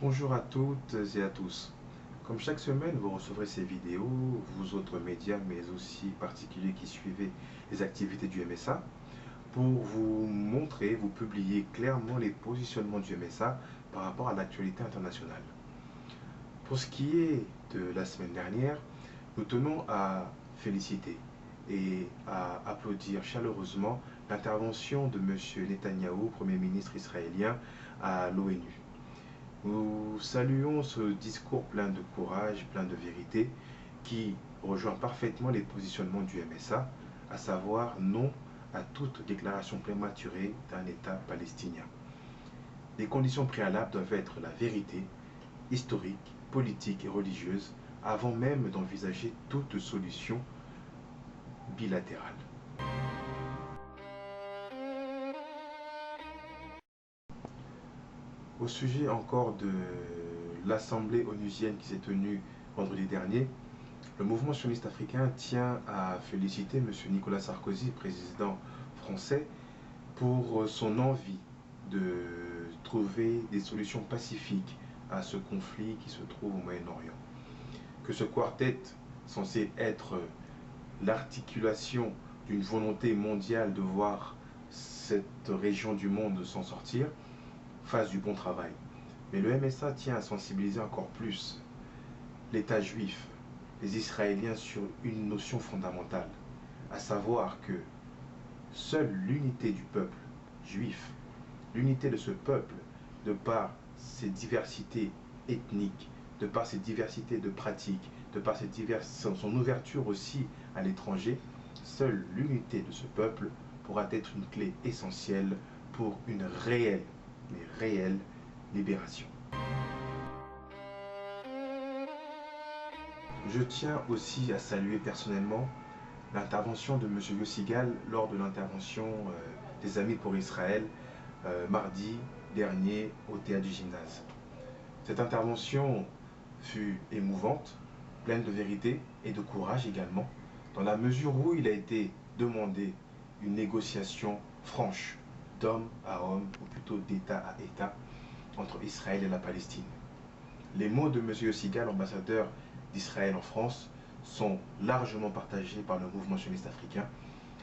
Bonjour à toutes et à tous. Comme chaque semaine, vous recevrez ces vidéos, vous autres médias, mais aussi particuliers qui suivez les activités du MSA, pour vous montrer, vous publier clairement les positionnements du MSA par rapport à l'actualité internationale. Pour ce qui est de la semaine dernière, nous tenons à féliciter et à applaudir chaleureusement l'intervention de M. Netanyahou, Premier ministre israélien, à l'ONU. Nous saluons ce discours plein de courage, plein de vérité, qui rejoint parfaitement les positionnements du MSA, à savoir non à toute déclaration prématurée d'un État palestinien. Les conditions préalables doivent être la vérité, historique, politique et religieuse, avant même d'envisager toute solution bilatérale. Au sujet encore de l'Assemblée onusienne qui s'est tenue vendredi dernier, le mouvement sioniste africain tient à féliciter M. Nicolas Sarkozy, président français, pour son envie de trouver des solutions pacifiques à ce conflit qui se trouve au Moyen-Orient. Que ce quartet, censé être l'articulation d'une volonté mondiale de voir cette région du monde s'en sortir, fasse du bon travail. Mais le MSA tient à sensibiliser encore plus l'État juif, les Israéliens sur une notion fondamentale, à savoir que seule l'unité du peuple juif, l'unité de ce peuple, de par ses diversités ethniques, de par ses diversités de pratiques, de par son ouverture aussi à l'étranger, seule l'unité de ce peuple pourra être une clé essentielle pour une réelle, mais réelle libération. Je tiens aussi à saluer personnellement l'intervention de M. Yossigal lors de l'intervention des Amis pour Israël mardi dernier au théâtre du Gymnase. Cette intervention fut émouvante, pleine de vérité et de courage également, dans la mesure où il a été demandé une négociation franche d'homme à homme, ou plutôt d'État à État, entre Israël et la Palestine. Les mots de M. Yossigal, ambassadeur d'Israël en France, sont largement partagés par le mouvement sioniste africain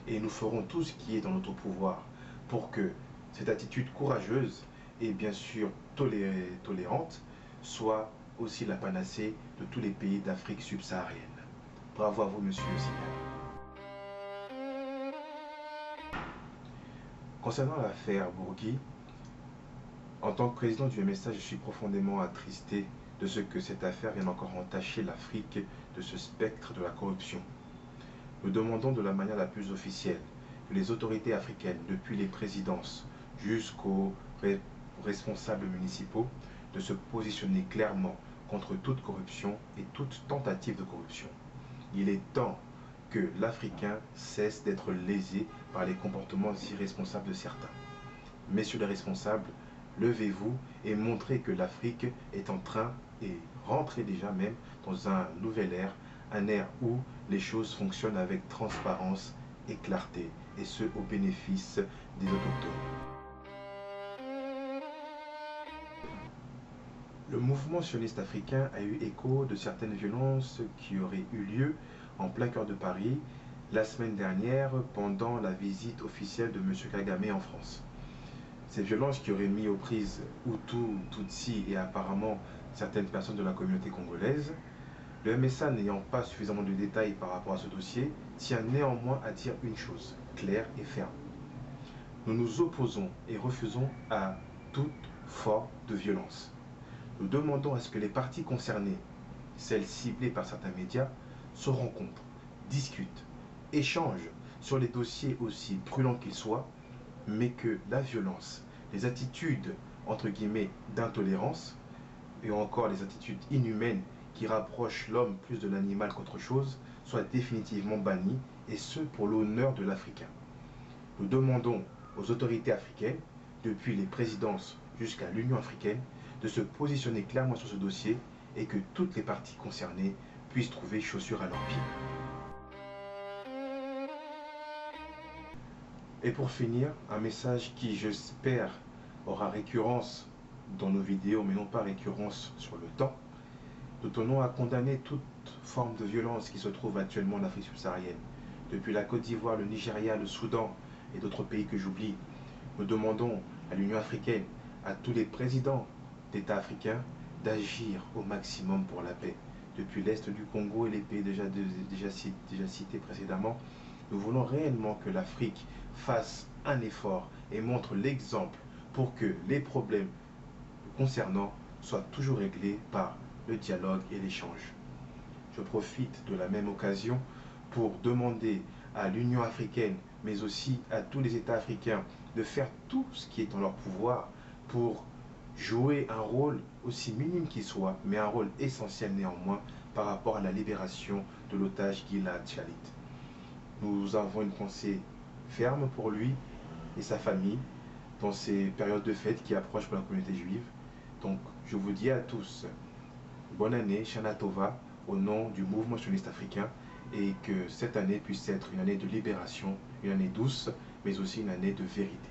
et nous ferons tout ce qui est dans notre pouvoir pour que cette attitude courageuse et bien sûr tolérante soit aussi la panacée de tous les pays d'Afrique subsaharienne. Bravo à vous, monsieur Yossigal. Concernant l'affaire Bourgui, en tant que président du MSA, je suis profondément attristé de ce que cette affaire vienne encore entacher l'Afrique de ce spectre de la corruption. Nous demandons de la manière la plus officielle que les autorités africaines, depuis les présidences jusqu'aux responsables municipaux, de se positionner clairement contre toute corruption et toute tentative de corruption. Il est temps que l'Africain cesse d'être lésé par les comportements irresponsables de certains. Messieurs les responsables, levez-vous et montrez que l'Afrique est en train, et rentrez déjà même, dans un nouvel ère, un ère où les choses fonctionnent avec transparence et clarté, et ce au bénéfice des autochtones. Le mouvement sioniste africain a eu écho de certaines violences qui auraient eu lieu en plein cœur de Paris la semaine dernière pendant la visite officielle de M. Kagame en France. Ces violences qui auraient mis aux prises Hutu, Tutsi et apparemment certaines personnes de la communauté congolaise, le MSA n'ayant pas suffisamment de détails par rapport à ce dossier, tient néanmoins à dire une chose, claire et ferme. Nous nous opposons et refusons à toute forme de violence. Nous demandons à ce que les parties concernées, celles ciblées par certains médias, se rencontrent, discutent, échangent sur les dossiers aussi brûlants qu'ils soient, mais que la violence, les attitudes, entre guillemets, d'intolérance, et encore les attitudes inhumaines qui rapprochent l'homme plus de l'animal qu'autre chose, soient définitivement bannies, et ce pour l'honneur de l'Africain. Nous demandons aux autorités africaines, depuis les présidences jusqu'à l'Union africaine, de se positionner clairement sur ce dossier et que toutes les parties concernées puissent trouver chaussure à leurs pieds. Et pour finir, un message qui, j'espère, aura récurrence dans nos vidéos, mais non pas récurrence sur le temps, nous tenons à condamner toute forme de violence qui se trouve actuellement en Afrique subsaharienne. Depuis la Côte d'Ivoire, le Nigeria, le Soudan et d'autres pays que j'oublie, nous demandons à l'Union africaine, à tous les présidents d'États africains, d'agir au maximum pour la paix. Depuis l'Est du Congo et les pays déjà cités précédemment, nous voulons réellement que l'Afrique fasse un effort et montre l'exemple pour que les problèmes concernant soient toujours réglés par le dialogue et l'échange. Je profite de la même occasion pour demander à l'Union africaine, mais aussi à tous les États africains, de faire tout ce qui est en leur pouvoir pour jouer un rôle aussi minime qu'il soit, mais un rôle essentiel néanmoins par rapport à la libération de l'otage Gilad Shalit. Nous avons une pensée ferme pour lui et sa famille dans ces périodes de fête qui approchent pour la communauté juive. Donc je vous dis à tous, bonne année, Shana Tova, au nom du mouvement sioniste africain, et que cette année puisse être une année de libération, une année douce, mais aussi une année de vérité.